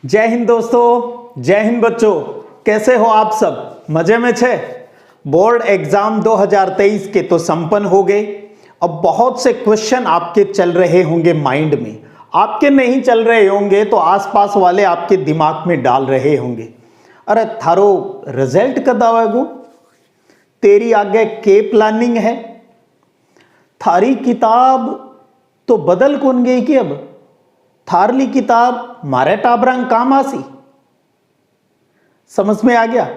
जय हिंद दोस्तों, जय हिंद बच्चों। कैसे हो आप सब? मजे में छे? बोर्ड एग्जाम 2023 के तो संपन्न हो गए। अब बहुत से क्वेश्चन आपके चल रहे होंगे माइंड में, आपके नहीं चल रहे होंगे तो आसपास वाले आपके दिमाग में डाल रहे होंगे, अरे थारो रिजल्ट कब आवेगो, तेरी आगे के प्लानिंग है, थारी किताब तो बदल कौन गई कि अब थारली किताब मारे टाबरंग काम आसी। समझ में आ गया?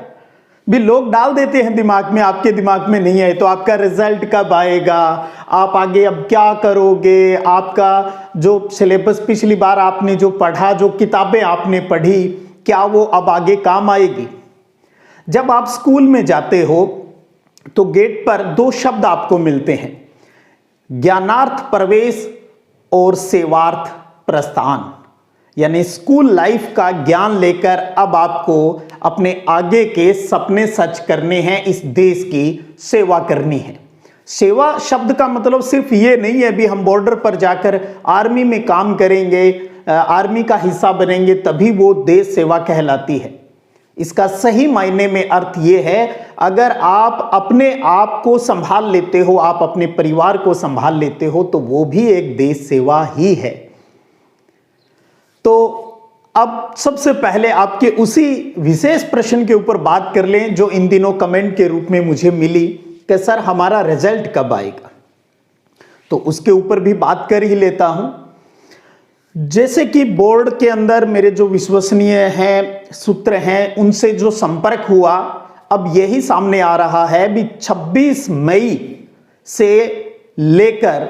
भी लोग डाल देते हैं दिमाग में, आपके दिमाग में नहीं है तो आपका रिजल्ट कब आएगा, आप आगे अब क्या करोगे, आपका जो सिलेबस पिछली बार आपने जो पढ़ा, जो किताबें आपने पढ़ी, क्या वो अब आगे काम आएगी। जब आप स्कूल में जाते हो तो गेट पर दो शब्द आपको मिलते हैं, ज्ञानार्थ प्रवेश और सेवार्थ प्रस्थान। यानी स्कूल लाइफ का ज्ञान लेकर अब आपको अपने आगे के सपने सच करने हैं, इस देश की सेवा करनी है। सेवा शब्द का मतलब सिर्फ ये नहीं है भी हम बॉर्डर पर जाकर आर्मी में काम करेंगे, आर्मी का हिस्सा बनेंगे तभी वो देश सेवा कहलाती है। इसका सही मायने में अर्थ ये है, अगर आप अपने आप को संभाल लेते हो, आप अपने परिवार को संभाल लेते हो तो वो भी एक देश सेवा ही है। तो अब सबसे पहले आपके उसी विशेष प्रश्न के ऊपर बात कर लें जो इन दिनों कमेंट के रूप में मुझे मिली कि सर हमारा रिजल्ट कब आएगा, तो उसके ऊपर भी बात कर ही लेता हूं। जैसे कि बोर्ड के अंदर मेरे जो विश्वसनीय हैं सूत्र हैं उनसे जो संपर्क हुआ, अब यही सामने आ रहा है भी 26 मई से लेकर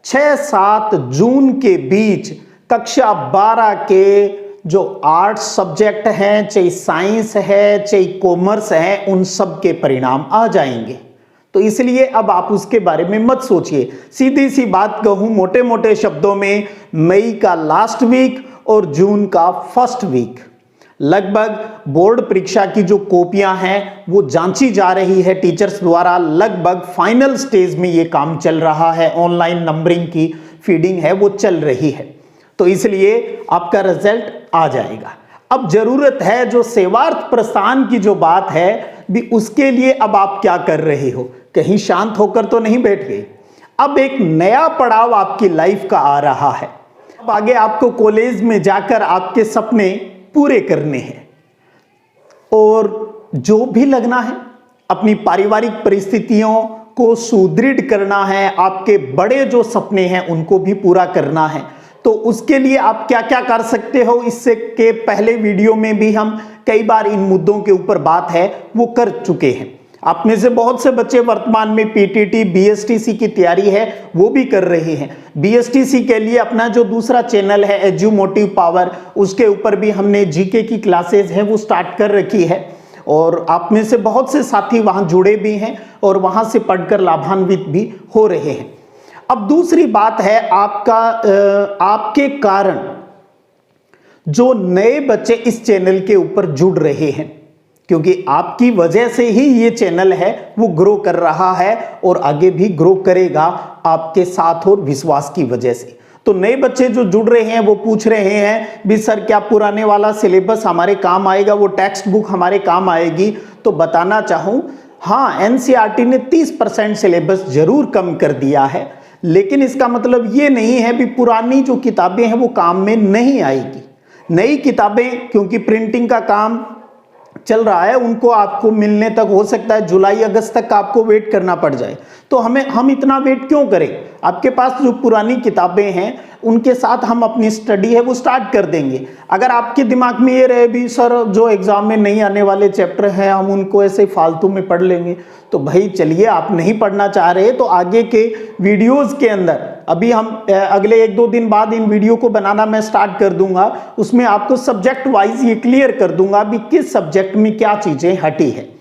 6-7 जून के बीच कक्षा 12 के जो आर्ट्स सब्जेक्ट हैं, चाहे साइंस है चाहे कॉमर्स है, उन सब के परिणाम आ जाएंगे। तो इसलिए अब आप उसके बारे में मत सोचिए। सीधी सी बात कहूं मोटे मोटे शब्दों में, मई का लास्ट वीक और जून का फर्स्ट वीक लगभग बोर्ड परीक्षा की जो कॉपियां हैं वो जांची जा रही है टीचर्स द्वारा। लगभग फाइनल स्टेज में ये काम चल रहा है, ऑनलाइन नंबरिंग की फीडिंग है वो चल रही है, तो इसलिए आपका रिजल्ट आ जाएगा। अब जरूरत है जो सेवार्थ प्रस्थान की जो बात है भी, उसके लिए अब आप क्या कर रहे हो, कहीं शांत होकर तो नहीं बैठ गए। अब एक नया पड़ाव आपकी लाइफ का आ रहा है। अब आगे आपको कॉलेज में जाकर आपके सपने पूरे करने हैं और जो भी लगना है, अपनी पारिवारिक परिस्थितियों को सुदृढ़ करना है, आपके बड़े जो सपने हैं उनको भी पूरा करना है। तो उसके लिए आप क्या क्या कर सकते हो, इससे के पहले वीडियो में भी हम कई बार इन मुद्दों के ऊपर बात है वो कर चुके हैं। आप में से बहुत से बच्चे वर्तमान में पीटीटी बीएसटीसी की तैयारी है वो भी कर रहे हैं। बीएसटीसी के लिए अपना जो दूसरा चैनल है एजुमोटिव पावर, उसके ऊपर भी हमने जीके की क्लासेज है वो स्टार्ट कर रखी है और आप में से बहुत से साथी वहां जुड़े भी हैं और वहां से पढ़कर लाभान्वित भी हो रहे हैं। अब दूसरी बात है आपके कारण जो नए बच्चे इस चैनल के ऊपर जुड़ रहे हैं, क्योंकि आपकी वजह से ही ये चैनल है वो ग्रो कर रहा है और आगे भी ग्रो करेगा आपके साथ और विश्वास की वजह से। तो नए बच्चे जो जुड़ रहे हैं वो पूछ रहे हैं भी सर क्या पुराने वाला सिलेबस हमारे काम आएगा, वो टेक्स्ट बुक हमारे काम आएगी? तो बताना चाहूं, हाँ एनसीईआरटी ने 30% सिलेबस जरूर कम कर दिया है, लेकिन इसका मतलब ये नहीं है भी पुरानी जो किताबें हैं वो काम में नहीं आएगी। नई किताबें क्योंकि प्रिंटिंग का काम चल रहा है, उनको आपको मिलने तक हो सकता है जुलाई अगस्त तक आपको वेट करना पड़ जाए। तो हम इतना वेट क्यों करें? आपके पास जो पुरानी किताबें हैं उनके साथ हम अपनी स्टडी है वो स्टार्ट कर देंगे। अगर आपके दिमाग में ये रहे भी सर जो एग्जाम में नहीं आने वाले चैप्टर हैं हम उनको ऐसे फालतू में पढ़ लेंगे, तो भाई चलिए, आप नहीं पढ़ना चाह रहे तो आगे के वीडियोस के अंदर अभी हम अगले 1-2 दिन बाद इन वीडियो को बनाना मैं स्टार्ट कर दूंगा, उसमें आपको सब्जेक्ट वाइज ये क्लियर कर दूंगा भी किस सब्जेक्ट में क्या चीजें हटी है।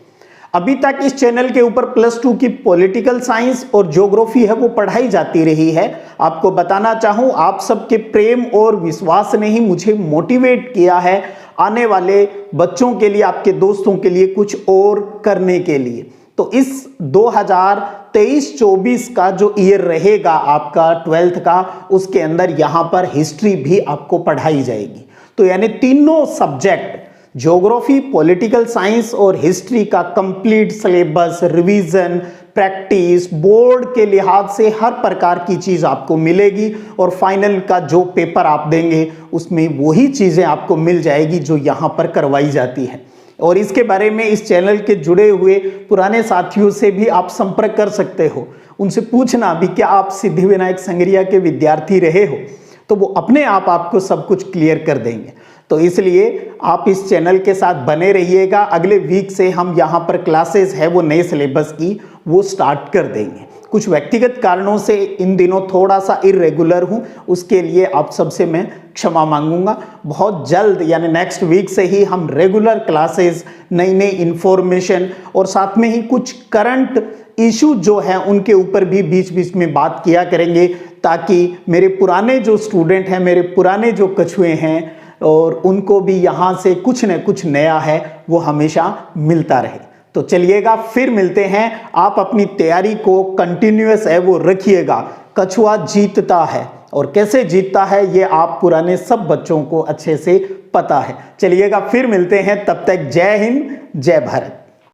अभी तक इस चैनल के ऊपर +2 की पॉलिटिकल साइंस और ज्योग्राफी है वो पढ़ाई जाती रही है। आपको बताना चाहूं, आप सबके प्रेम और विश्वास ने ही मुझे मोटिवेट किया है आने वाले बच्चों के लिए, आपके दोस्तों के लिए कुछ और करने के लिए। तो इस 2023-24 का जो ईयर रहेगा आपका 12th का, उसके अंदर यहां पर हिस्ट्री भी आपको पढ़ाई जाएगी। तो यानी तीनों सब्जेक्ट ज्योग्राफी, पॉलिटिकल साइंस और हिस्ट्री का complete syllabus, revision, practice, board के लिहाज से हर प्रकार की चीज आपको मिलेगी और फाइनल का जो पेपर आप देंगे उसमें वही चीजें आपको मिल जाएगी जो यहाँ पर करवाई जाती है। और इसके बारे में इस चैनल के जुड़े हुए पुराने साथियों से भी आप संपर्क कर सकते हो, उनसे पूछना भी क्या आप सिद्धिविनायक संगरिया के विद्यार्थी रहे हो, तो वो अपने आप आपको सब कुछ क्लियर कर देंगे। तो इसलिए आप इस चैनल के साथ बने रहिएगा। अगले वीक से हम यहाँ पर क्लासेस है वो नए सिलेबस की वो स्टार्ट कर देंगे। कुछ व्यक्तिगत कारणों से इन दिनों थोड़ा सा इरेगुलर हूँ, उसके लिए आप सबसे मैं क्षमा मांगूंगा। बहुत जल्द यानी नेक्स्ट वीक से ही हम रेगुलर क्लासेस, नई नई इंफॉर्मेशन और साथ में ही कुछ करंट इशू जो है उनके ऊपर भी बीच बीच में बात किया करेंगे, ताकि मेरे पुराने जो स्टूडेंट हैं, मेरे पुराने जो कछुए हैं, और उनको भी यहाँ से कुछ न कुछ नया है वो हमेशा मिलता रहे। तो चलिएगा फिर मिलते हैं। आप अपनी तैयारी को कंटिन्यूअस है वो रखिएगा। कछुआ जीतता है और कैसे जीतता है ये आप पुराने सब बच्चों को अच्छे से पता है। चलिएगा फिर मिलते हैं, तब तक जय हिंद, जय भारत।